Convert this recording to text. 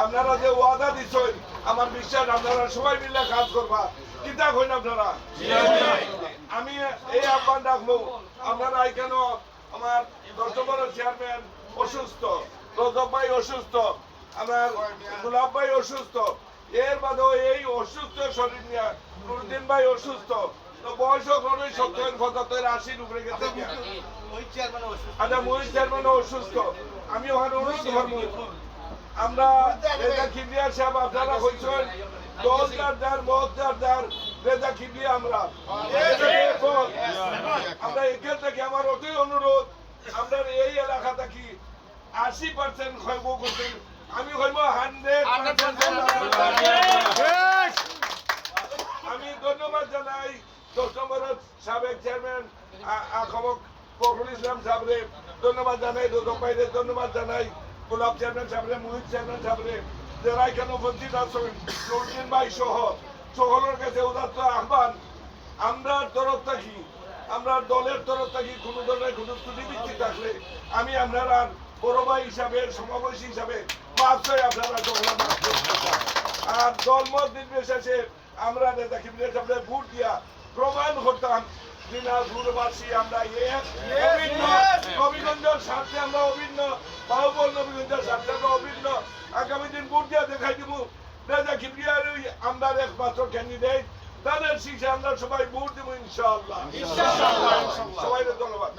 আপনারা যে ওয়াদা দিচ্ছেন আমার বিশ্বাস আপনারা সবাই মিলে কাজ করবা চিন্তা করেন আপনারা আমি এই আহ্বান রাখবো আপনারা কেন আমার 10 নম্বর চেয়ারম্যান অসুস্থ, রজব ভাই অসুস্থ, আমার গোলাপ ভাই অসুস্থ, এর বাদেও এই অসুস্থ শরীর নিয়ে নুরুদ্দিন ভাই অসুস্থ, তো বয়স ক্রমে 70 75 80 উপরে গেছে। আচ্ছা মহিষ চেয়ারম্যান অসুস্থ, আমি ওখানে অনুরোধ করবো আমরা রেজা কিবরিয়া সাহেব আপনারা হইছেন দল যার মত যার রেজা কিবরিয়া আমরা এখান থেকে আমার অতই অনুরোধ আমরা এই এলাকা থাকি 80% খয়ব করছেন, আমি হইব 100%। আমি ধন্যবাদ জানাই 10 নম্বরের সাবেক চেয়ারম্যান আখমক ফখরুল ইসলাম সাহেবরে ধন্যবাদ জানাই, রজব ভাইরে ধন্যবাদ জানাই, গোলাপ চেয়ারম্যান সাহেবরে, মুহিত চেয়ারম্যান সাহেবরে, যারা কেন উপস্থিত আছেন নুরুদ্দিন ভাই সহ সকলের কাছে উদাত্ত আহ্বান আমরা তরফ থাকি, আমরা দলের তরফ থাকি কোনো ধরনের কোনো ত্রুটি থাকলে আমি আপনারা বড় ভাই হিসাবে সমাবেশী হিসাবে মাফ চাই, আপনারা সকলে মাফ করবেন। আর দলমত নির্বিশেষে আমরা নেতা কিবরিয়া সাহেবরে ভোট দিয়া প্রমাণ করতাম দিনাজপুরবাসী আমরা নবীগঞ্জের স্বার্থে আমরা অভিন্ন, বাহুবল নবীগঞ্জের স্বার্থে আমরা অভিন্ন। আগামী দিন ভোট দিয়া দেখাই দিব নেতা কিবরিয়ার আমরা একমাত্র ক্যান্ডিডেট, তাদের শীর্ষে আমরা সবাই ভোট দিব ইনশাআল্লাহ। সবাই ধন্যবাদ।